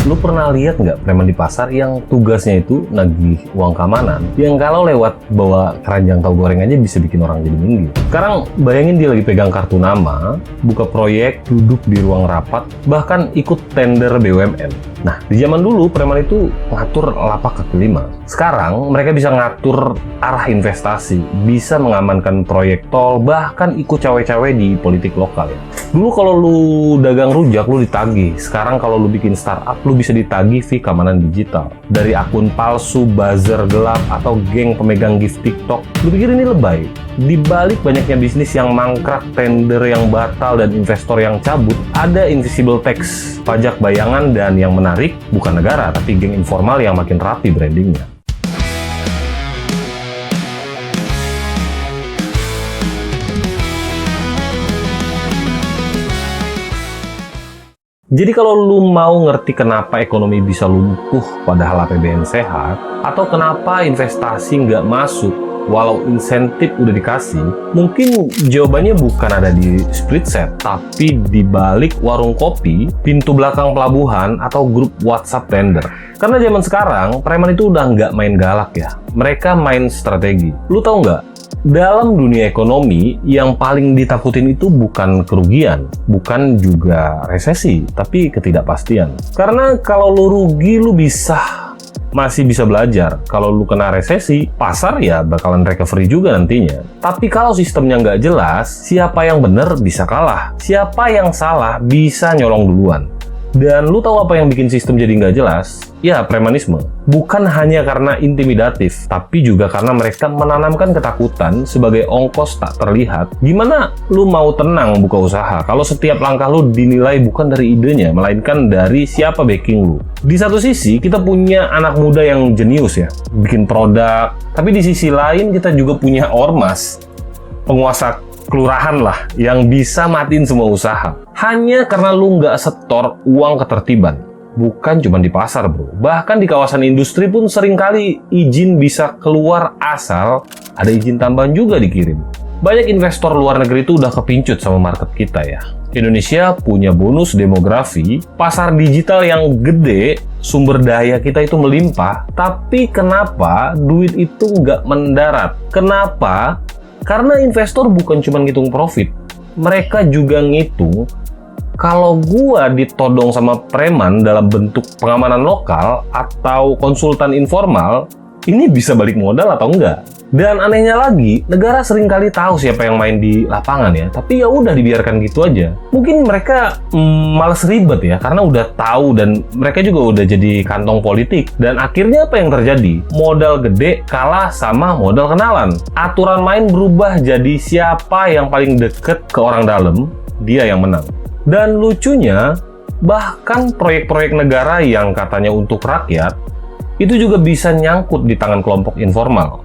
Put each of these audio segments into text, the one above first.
Lu pernah lihat nggak preman di pasar yang tugasnya itu nagih uang keamanan, yang kalau lewat bawa keranjang tahu goreng aja bisa bikin orang jadi minggir? Sekarang bayangin dia lagi pegang kartu nama, buka proyek, duduk di ruang rapat, bahkan ikut tender BUMN. Nah, di zaman dulu preman itu ngatur lapak kaki lima. Sekarang mereka bisa ngatur arah investasi, bisa mengamankan proyek tol, bahkan ikut cawe-cawe di politik lokal. Dulu kalau lu dagang rujak, lu ditagih. Sekarang kalau lu bikin startup, lu bisa ditagih fee keamanan digital. Dari akun palsu, buzzer gelap, atau geng pemegang gift TikTok. Lu pikir ini lebay? Di balik banyaknya bisnis yang mangkrak, tender yang batal, dan investor yang cabut, ada invisible tax, pajak bayangan, dan yang menarik, bukan negara, tapi geng informal yang makin rapi brandingnya. Jadi kalau lu mau ngerti kenapa ekonomi bisa lumpuh padahal APBN sehat, atau kenapa investasi nggak masuk walau insentif udah dikasih, mungkin jawabannya bukan ada di spreadsheet, tapi di balik warung kopi, pintu belakang pelabuhan, atau grup WhatsApp tender. Karena zaman sekarang, preman itu udah nggak main galak ya, mereka main strategi. Lu tahu nggak? Dalam dunia ekonomi, yang paling ditakutin itu bukan kerugian, bukan juga resesi, tapi ketidakpastian. Karena kalau lu rugi, lu masih bisa belajar. Kalau lu kena resesi, pasar ya bakalan recovery juga nantinya. Tapi kalau sistemnya nggak jelas, siapa yang benar bisa kalah, siapa yang salah bisa nyolong duluan. Dan lu tahu apa yang bikin sistem jadi nggak jelas? Ya, premanisme. Bukan hanya karena intimidatif, tapi juga karena mereka menanamkan ketakutan sebagai ongkos tak terlihat. Gimana lu mau tenang buka usaha kalau setiap langkah lu dinilai bukan dari idenya, melainkan dari siapa backing lu? Di satu sisi, kita punya anak muda yang jenius ya, bikin produk. Tapi di sisi lain, kita juga punya ormas, penguasa kelurahan lah, yang bisa matiin semua usaha. Hanya karena lu nggak setor uang ketertiban. Bukan cuma di pasar bro, bahkan di kawasan industri pun seringkali izin bisa keluar asal ada izin tambahan juga dikirim. Banyak investor luar negeri itu udah kepincut sama market kita ya. Indonesia punya bonus demografi, pasar digital yang gede, sumber daya kita itu melimpah, tapi kenapa duit itu nggak mendarat? Kenapa? Karena investor bukan cuma ngitung profit, mereka juga ngitung kalau gua ditodong sama preman dalam bentuk pengamanan lokal atau konsultan informal, ini bisa balik modal atau enggak. Dan anehnya lagi, negara seringkali tahu siapa yang main di lapangan ya, tapi ya udah dibiarkan gitu aja. Mungkin mereka males ribet ya, karena udah tahu dan mereka juga udah jadi kantong politik. Dan akhirnya apa yang terjadi? Modal gede kalah sama modal kenalan. Aturan main berubah jadi siapa yang paling deket ke orang dalam, dia yang menang. Dan lucunya, bahkan proyek-proyek negara yang katanya untuk rakyat, itu juga bisa nyangkut di tangan kelompok informal.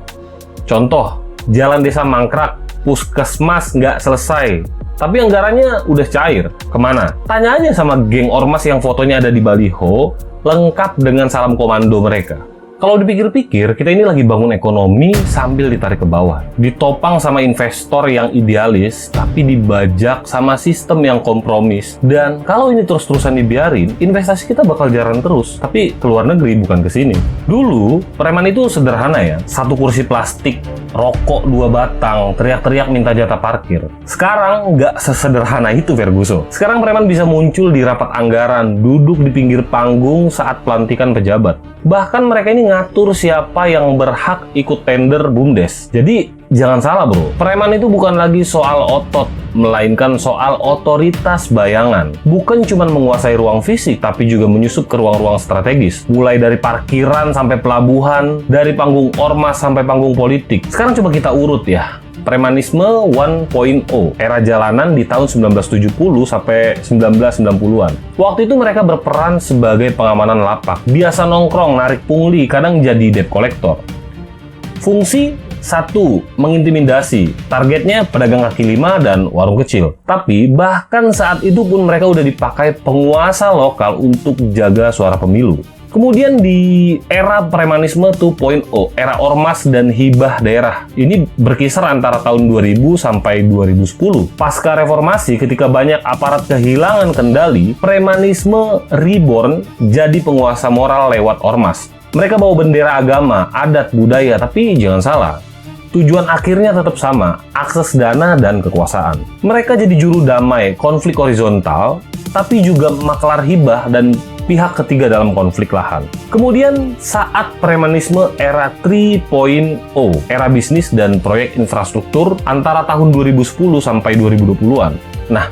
Contoh, jalan desa mangkrak, puskesmas nggak selesai, tapi anggarannya udah cair. Kemana? Tanya aja sama geng ormas yang fotonya ada di baliho, lengkap dengan salam komando mereka. Kalau dipikir-pikir, kita ini lagi bangun ekonomi sambil ditarik ke bawah. Ditopang sama investor yang idealis, tapi dibajak sama sistem yang kompromis. Dan kalau ini terus-terusan dibiarin, investasi kita bakal jalan terus. Tapi ke luar negeri, bukan ke sini. Dulu, preman itu sederhana ya. Satu kursi plastik, rokok 2 batang, teriak-teriak minta jatah parkir. Sekarang nggak sesederhana itu, Ferguson. Sekarang preman bisa muncul di rapat anggaran, duduk di pinggir panggung saat pelantikan pejabat. Bahkan mereka ini ngatur siapa yang berhak ikut tender BUMDes. Jadi, jangan salah bro, preman itu bukan lagi soal otot, melainkan soal otoritas bayangan. Bukan cuma menguasai ruang fisik, tapi juga menyusup ke ruang-ruang strategis. Mulai dari parkiran sampai pelabuhan, dari panggung ormas sampai panggung politik. Sekarang coba kita urut ya. Premanisme 1.0, era jalanan di tahun 1970 sampai 1990-an. Waktu itu mereka berperan sebagai pengamanan lapak, biasa nongkrong, narik pungli, kadang jadi debt collector. Fungsi 1. Mengintimidasi. Targetnya pedagang kaki lima dan warung kecil. Tapi bahkan saat itu pun mereka udah dipakai penguasa lokal untuk jaga suara pemilu. Kemudian di era premanisme 2.0, era ormas dan hibah daerah, ini berkisar antara tahun 2000 sampai 2010. Pasca reformasi, ketika banyak aparat kehilangan kendali, premanisme reborn jadi penguasa moral lewat ormas. Mereka bawa bendera agama, adat, budaya, tapi jangan salah, tujuan akhirnya tetap sama, akses dana dan kekuasaan. Mereka jadi juru damai, konflik horizontal, tapi juga maklar hibah dan pihak ketiga dalam konflik lahan. Kemudian saat premanisme era 3.0, era bisnis dan proyek infrastruktur antara tahun 2010 sampai 2020-an. Nah,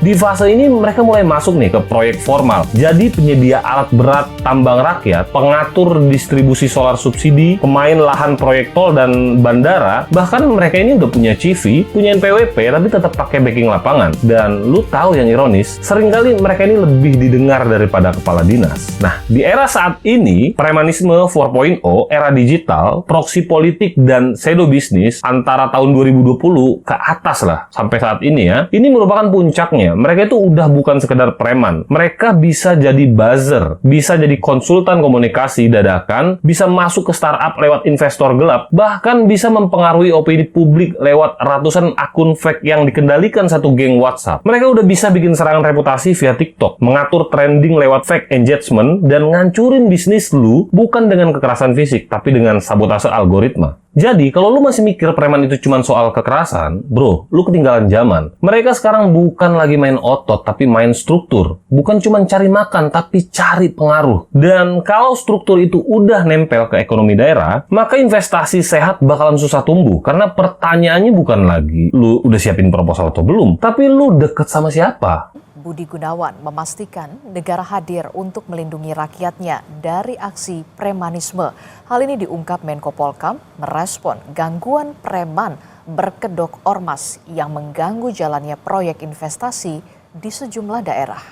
di fase ini mereka mulai masuk nih ke proyek formal. Jadi penyedia alat berat tambang rakyat, pengatur distribusi solar subsidi, pemain lahan proyek tol dan bandara. Bahkan mereka ini udah punya CV, punya NPWP, tapi tetap pakai backing lapangan. Dan lu tahu yang ironis, seringkali mereka ini lebih didengar daripada kepala dinas. Nah, di era saat ini, premanisme 4.0, era digital, proksi politik dan shadow bisnis antara tahun 2020 ke atas lah sampai saat ini ya. Ini merupakan puncaknya. Mereka itu udah bukan sekedar preman. Mereka bisa jadi buzzer, bisa jadi konsultan komunikasi dadakan, bisa masuk ke startup lewat investor gelap, bahkan bisa mempengaruhi opini publik lewat ratusan akun fake yang dikendalikan satu geng WhatsApp. Mereka udah bisa bikin serangan reputasi via TikTok, mengatur trending lewat fake engagement, dan ngancurin bisnis lu bukan dengan kekerasan fisik, tapi dengan sabotase algoritma. Jadi, kalau lu masih mikir preman itu cuma soal kekerasan, bro, lu ketinggalan zaman. Mereka sekarang bukan lagi main otot, tapi main struktur. Bukan cuma cari makan, tapi cari pengaruh. Dan kalau struktur itu udah nempel ke ekonomi daerah, maka investasi sehat bakalan susah tumbuh. Karena pertanyaannya bukan lagi, lu udah siapin proposal atau belum, tapi lu deket sama siapa? Budi Gunawan memastikan negara hadir untuk melindungi rakyatnya dari aksi premanisme. Hal ini diungkap Menko Polkam merespon gangguan preman berkedok ormas yang mengganggu jalannya proyek investasi di sejumlah daerah.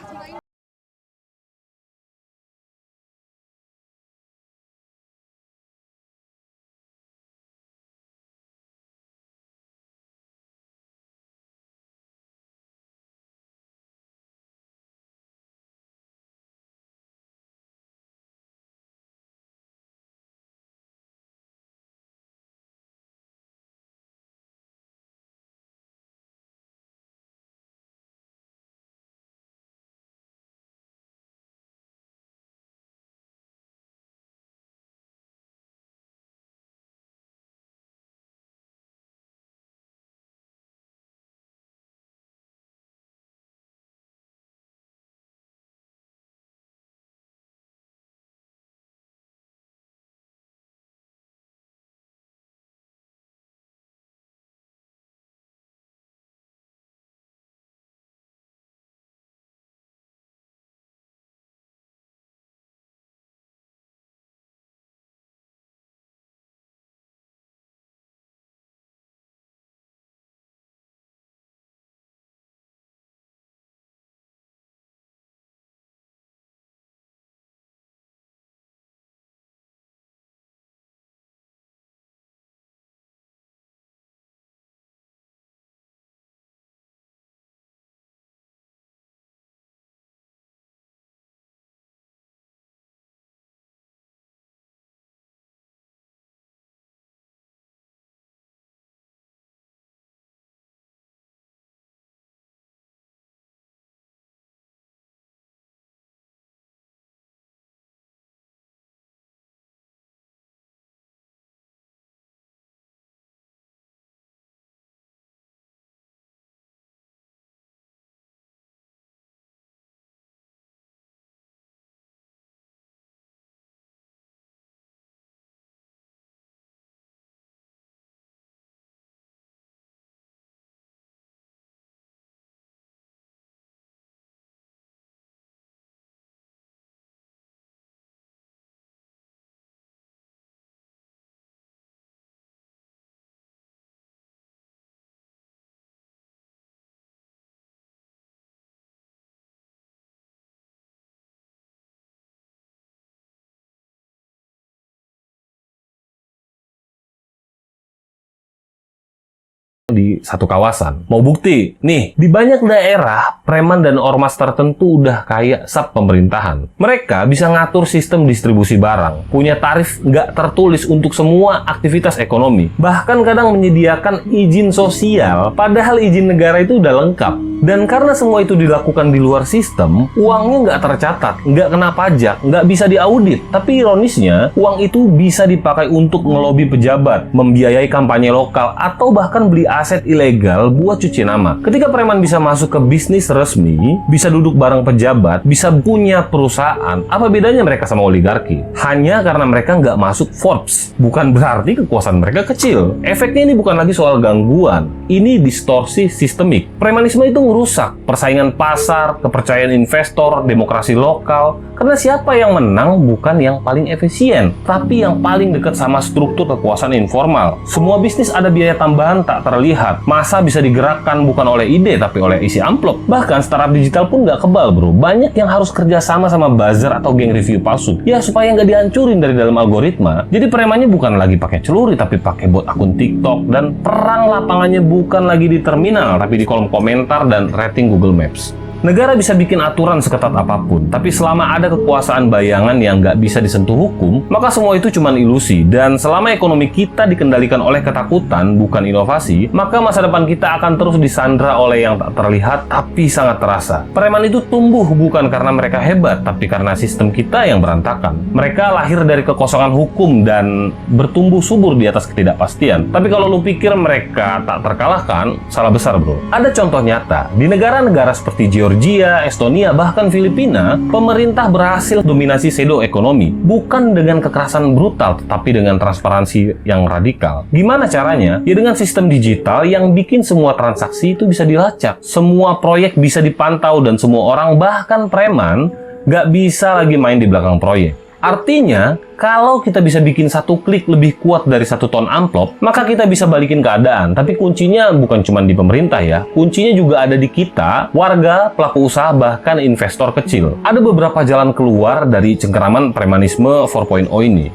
di satu kawasan. Mau bukti? Nih, di banyak daerah, preman dan ormas tertentu udah kayak sub pemerintahan. Mereka bisa ngatur sistem distribusi barang, punya tarif nggak tertulis untuk semua aktivitas ekonomi, bahkan kadang menyediakan izin sosial, padahal izin negara itu udah lengkap. Dan karena semua itu dilakukan di luar sistem, uangnya nggak tercatat, nggak kena pajak, nggak bisa diaudit. Tapi ironisnya, uang itu bisa dipakai untuk ngelobi pejabat, membiayai kampanye lokal, atau bahkan beli aset ilegal buat cuci nama. Ketika preman bisa masuk ke bisnis resmi, bisa duduk bareng pejabat, bisa punya perusahaan, apa bedanya mereka sama oligarki? Hanya karena mereka nggak masuk Forbes. Bukan berarti kekuasaan mereka kecil. Efeknya ini bukan lagi soal gangguan, ini distorsi sistemik. Premanisme itu merusak persaingan pasar, kepercayaan investor, demokrasi lokal. Karena siapa yang menang bukan yang paling efisien, tapi yang paling dekat sama struktur kekuasaan informal. Semua bisnis ada biaya tambahan tak terlihat. Massa bisa digerakkan bukan oleh ide, tapi oleh isi amplop. Bahkan startup digital pun nggak kebal, bro. Banyak yang harus kerja sama buzzer atau geng review palsu. Ya, supaya nggak dihancurin dari dalam algoritma. Jadi premannya bukan lagi pakai celuri, tapi pakai bot akun TikTok. Dan perang lapangannya bukan lagi di terminal, tapi di kolom komentar dan rating Google Maps. Negara bisa bikin aturan seketat apapun, tapi selama ada kekuasaan bayangan yang nggak bisa disentuh hukum, maka semua itu cuma ilusi. Dan selama ekonomi kita dikendalikan oleh ketakutan, bukan inovasi, maka masa depan kita akan terus disandra oleh yang tak terlihat, tapi sangat terasa. Preman itu tumbuh bukan karena mereka hebat, tapi karena sistem kita yang berantakan. Mereka lahir dari kekosongan hukum dan bertumbuh subur di atas ketidakpastian. Tapi kalau lu pikir mereka tak terkalahkan, salah besar, bro. Ada contoh nyata. Di negara-negara seperti Georgia, Estonia, bahkan Filipina, pemerintah berhasil dominasi pseudo ekonomi. Bukan dengan kekerasan brutal, tetapi dengan transparansi yang radikal. Gimana caranya? Ya dengan sistem digital yang bikin semua transaksi itu bisa dilacak. Semua proyek bisa dipantau dan semua orang, bahkan preman, nggak bisa lagi main di belakang proyek. Artinya, kalau kita bisa bikin satu klik lebih kuat dari 1 ton amplop, maka kita bisa balikin keadaan. Tapi kuncinya bukan cuma di pemerintah ya, kuncinya juga ada di kita, warga, pelaku usaha, bahkan investor kecil. Ada beberapa jalan keluar dari cengkeraman premanisme 4.0 ini.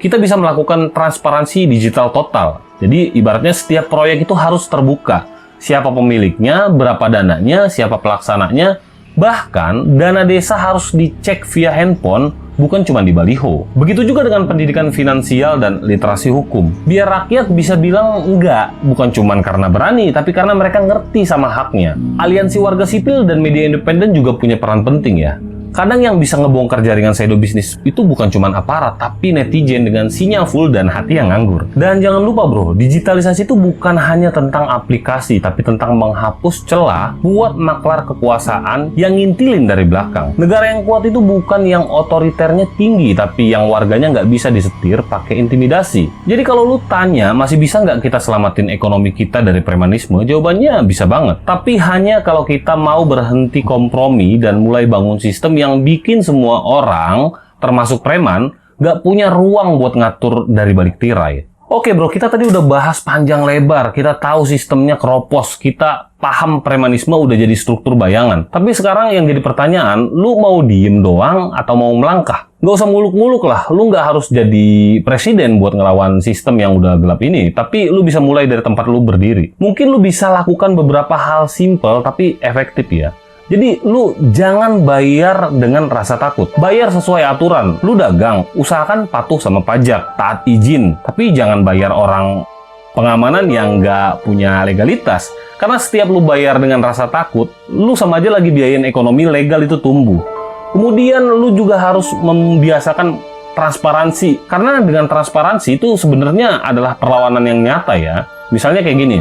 Kita bisa melakukan transparansi digital total. Jadi ibaratnya setiap proyek itu harus terbuka. Siapa pemiliknya, berapa dananya, siapa pelaksananya, bahkan dana desa harus dicek via handphone, bukan cuma di baliho. Begitu juga dengan pendidikan finansial dan literasi hukum. Biar rakyat bisa bilang enggak, bukan cuma karena berani, tapi karena mereka ngerti sama haknya. Aliansi warga sipil dan media independen juga punya peran penting ya. Kadang yang bisa ngebongkar jaringan pseudo bisnis itu bukan cuma aparat, tapi netizen dengan sinyal full dan hati yang nganggur. Dan jangan lupa bro, digitalisasi itu bukan hanya tentang aplikasi, tapi tentang menghapus celah buat maklar kekuasaan yang ngintilin dari belakang. Negara yang kuat itu bukan yang otoriternya tinggi, tapi yang warganya nggak bisa disetir pakai intimidasi. Jadi kalau lu tanya, masih bisa nggak kita selamatin ekonomi kita dari premanisme? Jawabannya bisa banget. Tapi hanya kalau kita mau berhenti kompromi dan mulai bangun sistem yang bikin semua orang, termasuk preman, nggak punya ruang buat ngatur dari balik tirai. Oke bro, kita tadi udah bahas panjang lebar, kita tahu sistemnya keropos, kita paham premanisme udah jadi struktur bayangan. Tapi sekarang yang jadi pertanyaan, lu mau diem doang atau mau melangkah? Nggak usah muluk-muluk lah, lu nggak harus jadi presiden buat ngelawan sistem yang udah gelap ini, tapi lu bisa mulai dari tempat lu berdiri. Mungkin lu bisa lakukan beberapa hal simple tapi efektif ya. Jadi lu jangan bayar dengan rasa takut. Bayar sesuai aturan. Lu dagang, usahakan patuh sama pajak, taat izin. Tapi jangan bayar orang pengamanan yang nggak punya legalitas. Karena setiap lu bayar dengan rasa takut, lu sama aja lagi biayain ekonomi legal itu tumbuh. Kemudian lu juga harus membiasakan transparansi. Karena dengan transparansi itu sebenarnya adalah perlawanan yang nyata ya. Misalnya kayak gini.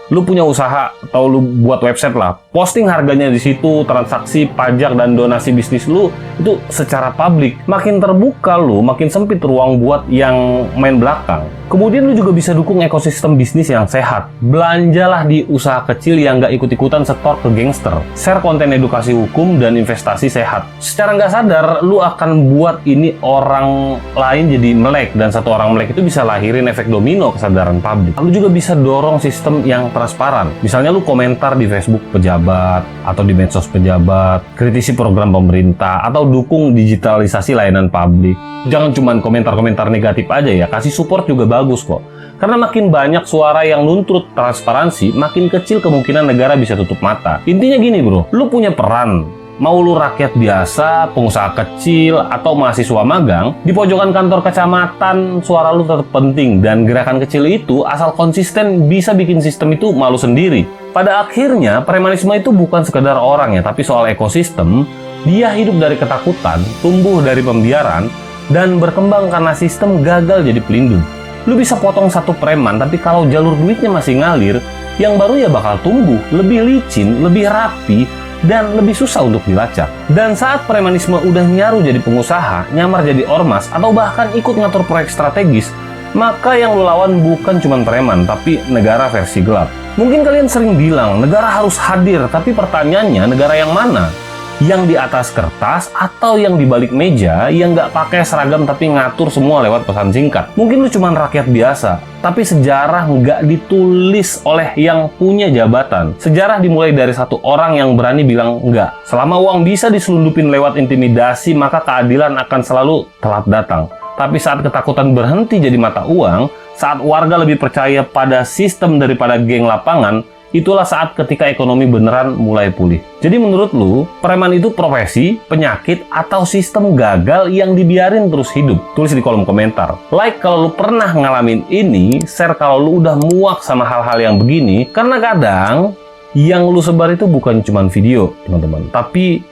Lu punya usaha atau lu buat website lah, posting harganya di situ, transaksi, pajak, dan donasi bisnis lu itu secara publik. Makin terbuka lu, makin sempit ruang buat yang main belakang. Kemudian lu juga bisa dukung ekosistem bisnis yang sehat. Belanjalah di usaha kecil yang nggak ikut-ikutan setor ke gangster. Share konten edukasi hukum dan investasi sehat. Secara nggak sadar, lu akan buat ini orang lain jadi melek, dan satu orang melek itu bisa lahirin efek domino kesadaran publik. Lu juga bisa dorong sistem yang transparan. Misalnya lu komentar di Facebook pejabat atau di medsos pejabat, kritisi program pemerintah, atau dukung digitalisasi layanan publik. Jangan cuma komentar-komentar negatif aja ya, kasih support juga bagus kok. Karena makin banyak suara yang nuntut transparansi, makin kecil kemungkinan negara bisa tutup mata. Intinya gini bro, lu punya peran. Mau lu rakyat biasa, pengusaha kecil, atau mahasiswa magang, di pojokan kantor kecamatan, suara lu tetap penting. Dan gerakan kecil itu, asal konsisten, bisa bikin sistem itu malu sendiri. Pada akhirnya, premanisme itu bukan sekedar orang ya, tapi soal ekosistem. Dia hidup dari ketakutan, tumbuh dari pembiaran, dan berkembang karena sistem gagal jadi pelindung. Lu bisa potong satu preman, tapi kalau jalur duitnya masih ngalir, yang baru ya bakal tumbuh, lebih licin, lebih rapi, dan lebih susah untuk dilacak. Dan saat premanisme udah nyaru jadi pengusaha, nyamar jadi ormas, atau bahkan ikut ngatur proyek strategis, maka yang lu lawan bukan cuma preman, tapi negara versi gelap. Mungkin kalian sering bilang, negara harus hadir, tapi pertanyaannya, negara yang mana? Yang di atas kertas atau yang di balik meja yang nggak pakai seragam tapi ngatur semua lewat pesan singkat. Mungkin lu cuma rakyat biasa, tapi sejarah nggak ditulis oleh yang punya jabatan. Sejarah dimulai dari satu orang yang berani bilang nggak. Selama uang bisa diselundupin lewat intimidasi, maka keadilan akan selalu telat datang. Tapi saat ketakutan berhenti jadi mata uang, saat warga lebih percaya pada sistem daripada geng lapangan, itulah saat ketika ekonomi beneran mulai pulih. Jadi menurut lu, preman itu profesi, penyakit, atau sistem gagal yang dibiarin terus hidup? Tulis di kolom komentar. Like kalau lu pernah ngalamin ini, share kalau lu udah muak sama hal-hal yang begini, karena kadang yang lu sebar itu bukan cuma video, teman-teman, tapi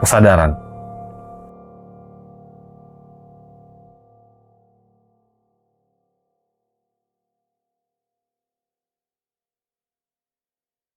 kesadaran.